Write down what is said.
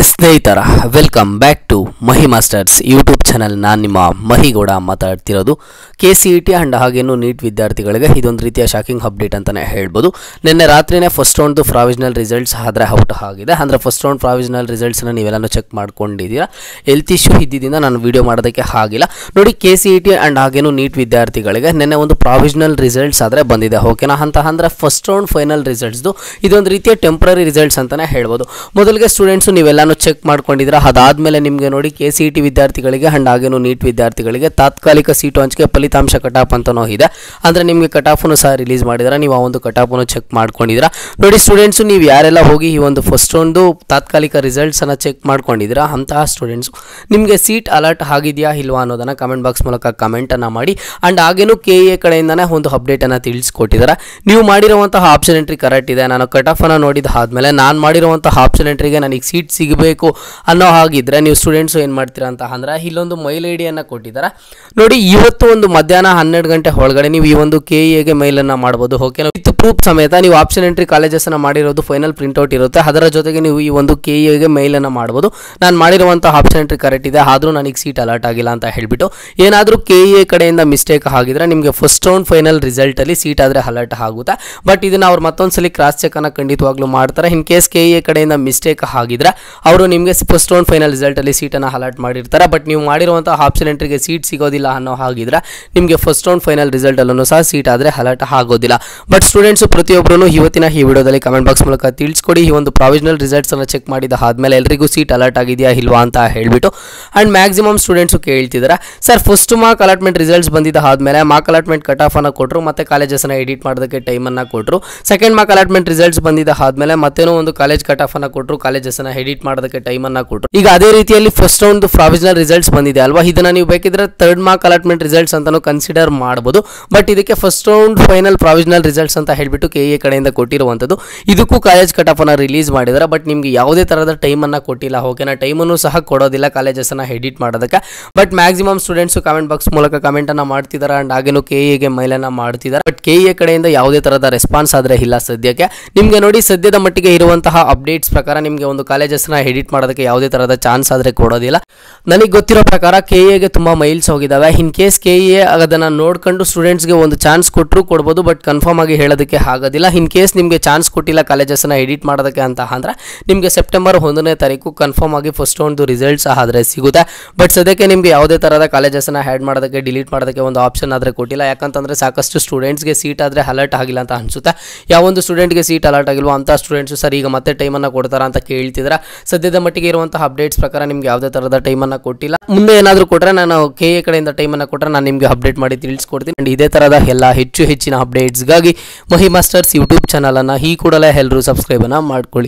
ಸ್ನೇಹಿತರ welcome back to Mahi masters YouTube channel. ನಾನು ನಿಮ್ಮ ಮಹಿಗೌಡ ಮಾತಾಡ್ತಿರೋದು. KCET ಆ್ಯಂಡ್ ಹಾಗೇನು ನೀಟ್ ವಿದ್ಯಾರ್ಥಿಗಳಿಗೆ ಇದೊಂದು ರೀತಿಯ ಶಾಕಿಂಗ್ ಅಪ್ಡೇಟ್ ಅಂತಲೇ ಹೇಳ್ಬೋದು. ನಿನ್ನೆ ರಾತ್ರಿನೇ ಫಸ್ಟ್ ರೌಂಡ್ದು ಪ್ರಾವಿಷನಲ್ ರಿಸಲ್ಟ್ಸ್ ಆದರೆ ಔಟ್ ಆಗಿದೆ. ಅಂದರೆ ಫಸ್ಟ್ ರೌಂಡ್ ಪ್ರಾವಿಷನಲ್ ರಿಸಲ್ಟ್ಸ್ನ ನೀವೆಲ್ಲನೂ ಚೆಕ್ ಮಾಡ್ಕೊಂಡಿದ್ದೀರಾ. ಹೆಲ್ತ್ ಇಶ್ಯೂ ಇದ್ದಿದ್ದರಿಂದ ನಾನು ವೀಡಿಯೋ ಮಾಡೋದಕ್ಕೆ ಆಗಿಲ್ಲ. ನೋಡಿ, KCET ಆ್ಯಂಡ್ ಹಾಗೇನು ನೀಟ್ ವಿದ್ಯಾರ್ಥಿಗಳಿಗೆ ನಿನ್ನೆ ಒಂದು ಪ್ರಾವಿಷನಲ್ ರಿಸಲ್ಟ್ಸ್ ಆದರೆ ಬಂದಿದೆ. ಓಕೆನಾ ಅಂತ ಅಂದರೆ ಫಸ್ಟ್ ರೌಂಡ್ ಫೈನಲ್ ರಿಸಲ್ಟ್ಸ್ದು ಇದೊಂದು ರೀತಿಯ ಟೆಂಪ್ರರಿ ರಿಸಲ್ಟ್ಸ್ ಅಂತಲೇ ಹೇಳ್ಬೋದು. ಮೊದಲಿಗೆ ಸ್ಟೂಡೆಂಟ್ಸು ನೀವೆಲ್ಲನೂ ಚೆಕ್ ಮಾಡ್ಕೊಂಡಿದ್ದೀರಾ. ಅದಾದಮೇಲೆ ನಿಮಗೆ ನೋಡಿ KCET ವಿದ್ಯಾರ್ಥಿಗಳಿಗೆ ಆ್ಯಂಡ್ ಹಾಗೇನು ನೀಟ್ ವಿದ್ಯಾರ್ಥಿಗಳಿಗೆ ತಾತ್ಕಾಲಿಕ ಸೀಟು ಹಂಚಿಕೆ ಫಲಿತಾಂಶ ಕಟಾಪ್ ಅಂತನೋ ಇದೆ. ಅಂದರೆ ನಿಮಗೆ ಕಟಾಫನ್ನು ಸಹ ರಿಲೀಸ್ ಮಾಡಿದ್ದಾರೆ. ನೀವು ಆ ಒಂದು ಕಟಾಪನ್ನು ಚೆಕ್ ಮಾಡ್ಕೊಂಡಿದ್ದೀರಾ. ನೋಡಿ ಸ್ಟೂಡೆಂಟ್ಸು, ನೀವು ಯಾರೆಲ್ಲ ಹೋಗಿ ಈ ಒಂದು ಫಸ್ಟ್ ರೌಂಡು ತಾತ್ಕಾಲಿಕ ರಿಸಲ್ಟ್ಸನ್ನು ಚೆಕ್ ಮಾಡ್ಕೊಂಡಿದ್ದೀರಾ ಅಂತಹ ಸ್ಟೂಡೆಂಟ್ಸು ನಿಮಗೆ ಸೀಟ್ ಅಲರ್ಟ್ ಆಗಿದೆಯಾ ಇಲ್ವಾ ಅನ್ನೋದನ್ನು ಕಮೆಂಟ್ ಬಾಕ್ಸ್ ಮೂಲಕ ಕಮೆಂಟನ್ನು ಮಾಡಿ. ಆ್ಯಂಡ್ ಹಾಗೇನು KA ಕಡೆಯಿಂದನೇ ಒಂದು ಅಪ್ಡೇಟನ್ನು ತಿಳಿಸ್ಕೊಟ್ಟಿದ್ದಾರೆ. ನೀವು ಮಾಡಿರುವಂತಹ ಆಪ್ಷನ್ ಎಂಟ್ರಿ ಕರೆಕ್ಟ್ ಇದೆ. ನಾನು ಕಟಾಫನ್ನು ನೋಡಿದ ಆದಮೇಲೆ ನಾನು ಮಾಡಿರುವಂತಹ ಆಪ್ಷನ್ ಎಂಟ್ರಿಗೆ ನನಗೆ ಸೀಟ್ ಸಿಗಬೇಕು ಅನ್ನೋ ಹಾಗಿದ್ರೆ ನೀವು ಸ್ಟೂಡೆಂಟ್ಸು ಏನು ಮಾಡ್ತೀರಾ ಅಂತ ಅಂದರೆ ಇಲ್ಲೊಂದು ಮೈಲ್ ಐಡಿಯನ್ನು ಕೊಟ್ಟಿದ್ದಾರೆ ನೋಡಿ. ಇವತ್ತು ಒಂದು ಮಧ್ಯಾಹ್ನ 12 ಗಂಟೆ ಒಳಗಡೆ ನೀವು ಈ ಒಂದು KAಗೆ ಮೇಲನ್ನು ಮಾಡ್ಬೋದು. ಓಕೆನಾ, ವಿತ್ ಪ್ರೂಫ್ ಸಮೇತ ನೀವು ಆಪ್ಷನ್ ಎಂಟ್ರಿ ಕಾಲೇಜಸ್ಸನ್ನು ಮಾಡಿರೋದು ಫೈನಲ್ ಪ್ರಿಂಟ್ಔಟ್ ಇರುತ್ತೆ. ಅದರ ಜೊತೆಗೆ ನೀವು ಈ ಒಂದು KAಗೆ ಮೇಲನ್ನು ಮಾಡ್ಬೋದು. ನಾನು ಮಾಡಿರುವಂಥ ಆಪ್ಷನ್ ಎಂಟ್ರಿ ಕರೆಕ್ಟ್ ಇದೆ, ಆದರೂ ನನಗೆ ಸೀಟ್ ಅಲರ್ಟ್ ಆಗಿಲ್ಲ ಅಂತ ಹೇಳಿಬಿಟ್ಟು. ಏನಾದರೂ KA ಕಡೆಯಿಂದ ಮಿಸ್ಟೇಕ್ ಆಗಿದ್ರೆ ನಿಮಗೆ ಫಸ್ಟ್ ರೌಂಡ್ ಫೈನಲ್ ರಿಸಲ್ಟಲ್ಲಿ ಸೀಟ್ ಆದರೆ ಅಲರ್ಟ್ ಆಗುತ್ತೆ. ಬಟ್ ಇದನ್ನು ಅವ್ರು ಮತ್ತೊಂದ್ಸಲಿ ಕ್ರಾಸ್ ಚೆಕ್ಕನ್ನು ಖಂಡಿತವಾಗ್ಲೂ ಮಾಡ್ತಾರೆ. ಇನ್ ಕೇಸ್ KA ಕಡೆಯಿಂದ ಮಿಸ್ಟೇಕ್ ಆಗಿದ್ರೆ ಅವರು ನಿಮಗೆ ಫಸ್ಟ್ ರೌಂಡ್ ಫೈನಲ್ ರಿಸಲ್ಟಲ್ಲಿ ಸೀಟನ್ನು ಅಲರ್ಟ್ ಮಾಡಿರ್ತಾರೆ. ಬಟ್ ನೀವು ಮಾಡಿರುವಂಥ ಆಪ್ಷನ್ ಎಂಟ್ರಿಗೆ ಸೀಟ್ ಸಿಗೋದಿಲ್ಲ ಅನ್ನೋ ಹಾಗಿದ್ರೆ ನಿಮಗೆ ಫಸ್ಟ್ ರೌಂಡ್ ಫೈನಲ್ ರಿಸಲ್ಟಲ್ಲೂ ಸಹ ಸೀಟ್ ಆದರೆ ಅಲರ್ಟ್ ಆಗೋದಿಲ್ಲ. ಬಟ್ ಸ್ಟೂಡೆಂಟ್ಸು ಪ್ರತಿಯೊಬ್ಬರೂ ಇವತ್ತಿನ ಈ ವಿಡಿಯೋದಲ್ಲಿ ಕಮೆಂಟ್ ಬಾಕ್ಸ್ ಮೂಲಕ ತಿಳಿಸ್ಕೊಡಿ. ಈ ಒಂದು ಪ್ರಾವಿಷನಲ್ ರಿಸಲ್ಟ್ಸನ್ನು ಚೆಕ್ ಮಾಡಿದ ಆದಮೇಲೆ ಎಲ್ಲರಿಗೂ ಸೀಟ್ ಅಲರ್ಟ್ ಆಗಿದೆಯಾ ಇಲ್ವಾ ಅಂತ ಹೇಳಿಬಿಟ್ಟು. ಆ್ಯಂಡ್ ಮ್ಯಾಕ್ಸಿಮಮ್ ಸ್ಟೂಡೆಂಟ್ಸು ಕೇಳ್ತಿದ್ದಾರೆ, sir first mark allotment results ಬಂದಿದ್ದ ಆದಮೇಲೆ ಮಾರ್ಕ್ ಅಲಾಟ್ಮೆಂಟ್ ಕಟ್ ಆಫನ್ನು ಕೊಟ್ಟರು, ಮತ್ತೆ ಕಾಲೇಜಸ್ಸನ್ನು ಎಡಿಟ್ ಮಾಡೋದಕ್ಕೆ ಟೈಮನ್ನು ಕೊಟ್ಟರು. ಸೆಕೆಂಡ್ ಮಾರ್ಕ್ ಅಲಾಟ್ಮೆಂಟ್ ರಿಸಲ್ಟ್ಸ್ ಬಂದಿದ್ದ ಆದಮೇಲೆ ಮತ್ತೇನೋ ಒಂದು ಕಾಲೇಜ್ ಕಟ್ ಆಫನ್ನು ಕೊಟ್ಟರು, ಕಾಲೇಜಸ್ಸನ್ನು ಎಡಿಟ್ ಮಾಡೋದಕ್ಕೆ ಟೈಮನ್ನು ಕೊಟ್ಟರು. ಈಗ ಅದೇ ರೀತಿಯಲ್ಲಿ ಫಸ್ಟ್ ರೌಂಡ್ ಪ್ರಾವಿಷನಲ್ ರಿಸಲ್ಟ್ಸ್ ಬಂದಿದೆ ಅಲ್ವಾ, ಇದನ್ನು ನೀವು ಬೇಕಿದ್ರೆ ಥರ್ಡ್ ಮಾರ್ಕ್ ಅಲಾಟ್ಮೆಂಟ್ ರಿಸಲ್ಟ್ಸ್ ಅಂತಲೂ ಕನ್ಸಿಡರ್ ಮಾಡ್ಬೋದು. ಬಟ್ ಇದಕ್ಕೆ first round final provisional results ಅಂತ ಹೇಳಿಬಿಟ್ಟು KA ಕಡೆಯಿಂದ ಕೊಟ್ಟಿರುವಂಥದ್ದು. ಇದಕ್ಕೂ ಕಾಲೇಜ್ ಕಟ್ ಆಫನ್ನು ರಿಲೀಸ್ ಮಾಡಿದ್ದಾರೆ. ಬಟ್ ನಿಮಗೆ ಯಾವುದೇ ಥರದ ಟೈಮನ್ನು ಕೊಟ್ಟಿಲ್ಲ. ಓಕೆನಾ, ಟೈಮನ್ನು ಸಹ ಕೊಡೋದಿಲ್ಲ ಕಾಲೇಜಸ್ಸನ್ನು ಎಡಿಟ್ ಮಾಡೋದಕ್ಕೆ. But maximum students comment box ಮೂಲಕ ಕಮೆಂಟನ್ನು ಮಾಡ್ತಿದ್ದಾರೆ ಆ್ಯಂಡ್ ಹಾಗೇನು KAಗೆ ಮೈಲನ್ನು ಮಾಡ್ತಿದ್ದಾರೆ. ಬಟ್ KA ಕಡೆಯಿಂದ ಯಾವುದೇ ಥರದ ರೆಸ್ಪಾನ್ಸ್ ಆದರೆ ಇಲ್ಲ ಸದ್ಯಕ್ಕೆ. ನಿಮಗೆ ನೋಡಿ, ಸದ್ಯದ ಮಟ್ಟಿಗೆ ಇರುವಂತಹ ಅಪ್ಡೇಟ್ಸ್ ಪ್ರಕಾರ ನಿಮಗೆ ಒಂದು ಕಾಲೇಜಸ್ಸನ್ನು ಎಡಿಟ್ ಮಾಡೋದಕ್ಕೆ ಯಾವುದೇ ಥರದ ಚಾನ್ಸ್ ಆದರೆ ಕೊಡೋದಿಲ್ಲ. ನನಗೆ ಗೊತ್ತಿರೋ ಪ್ರಕಾರ KAಗೆ ತುಂಬ ಮೈಲ್ಸ್ ಹೋಗಿದ್ದಾವೆ. ಇನ್ ಕೇಸ್ KA ಅದನ್ನು ನೋಡ್ಕೊಂಡು ಸ್ಟೂಡೆಂಟ್ಸ್ಗೆ ಒಂದು ಚಾನ್ಸ್ ಕೊಟ್ಟರು ಕೊಡ್ಬೋದು. ಬಟ್ ಕನ್ಫರ್ಮ್ ಆಗಿ ಹೇಳೋದಕ್ಕೆ ಆಗೋದಿಲ್ಲ. ಇನ್ ಕೇಸ್ ನಿಮಗೆ ಚಾನ್ಸ್ ಕೊಟ್ಟಿಲ್ಲ ಕಾಲೇಜಸ್ಸನ್ನು ಎಡಿಟ್ ಮಾಡೋದಕ್ಕೆ ಅಂತ ಅಂದರೆ ನಿಮಗೆ ಸೆಪ್ಟೆಂಬರ್ 1ನೇ ತಾರೀಕು ಕನ್ಫರ್ಮ್ ಆಗಿ ಫಸ್ಟ್ ರೌಂಡ್ದು ರಿಸಲ್ಟ್ಸ್ ಆದರೆ ಸಿಗುತ್ತೆ. ಬಟ್ ಸದ್ಯಕ್ಕೆ ನಿಮಗೆ ಯಾವುದೇ ಥರದ ಕಾಲೇಜಸ್ಸನ್ನು ಆ್ಯಡ್ ಮಾಡೋದಕ್ಕೆ ಡಿಲೀಟ್ ಮಾಡೋದಕ್ಕೆ ಒಂದು ಆಪ್ಷನ್ ಆದರೆ ಕೊಟ್ಟಿಲ್ಲ. ಯಾಕಂತಂದರೆ ಸಾಕಷ್ಟು ಸ್ಟೂಡೆಂಟ್ಸ್ಗೆ ಸೀಟ್ ಆದರೆ ಅಲರ್ಟ್ ಆಗಿಲ್ಲ ಅಂತ ಅನಿಸುತ್ತೆ. ಯಾವೊಂದು ಸ್ಟೂಡೆಂಟ್ಗೆ ಸೀಟ್ ಅಲರ್ಟ್ ಆಗಿಲ್ವೋ ಅಂಥ ಸ್ಟೂಡೆಂಟ್ಸು ಸರ್ ಈಗ ಮತ್ತೆ ಟೈಮನ್ನು ಕೊಡ್ತಾರಾ ಅಂತ ಕೇಳ್ತಿದ್ದಾರೆ. ಸದ್ಯದ ಮಟ್ಟಿಗೆ ಇರುವಂತಹ ಅಪ್ಡೇಟ್ಸ್ ಪ್ರಕಾರ ನಿಮಗೆ ಯಾವುದೇ ಥರದ ಟೈಮನ್ನು ಕೊಟ್ಟಿಲ್ಲ. ಮುಂದೆ ಏನಾದರೂ ಕೊಟ್ಟರೆ ನಾನು KA ಕಡೆಯಿಂದ ಟೈಮನ್ನು ಕೊಟ್ಟರೆ ನಾನು ನಿಮಗೆ ಅಪ್ಡೇಟ್ ಮಾಡಿ ತಿಳಿಸ್ಕೊಡ್ತೀನಿ. ಆ್ಯಂಡ್ ಇದೇ ಥರದ ಎಲ್ಲ ಹೆಚ್ಚಿನ ಅಪ್ಡೇಟ್ಸ್ಗಾಗಿ ಮಹಿ ಮಾಸ್ಟರ್ಸ್ ಯೂಟ್ಯೂಬ್ ಚಾನಲನ್ನು ಈ ಕೂಡಲೇ ಎಲ್ಲರೂ ಸಬ್ಸ್ಕ್ರೈಬನ್ನು ಮಾಡ್ಕೊಳ್ಳಿ.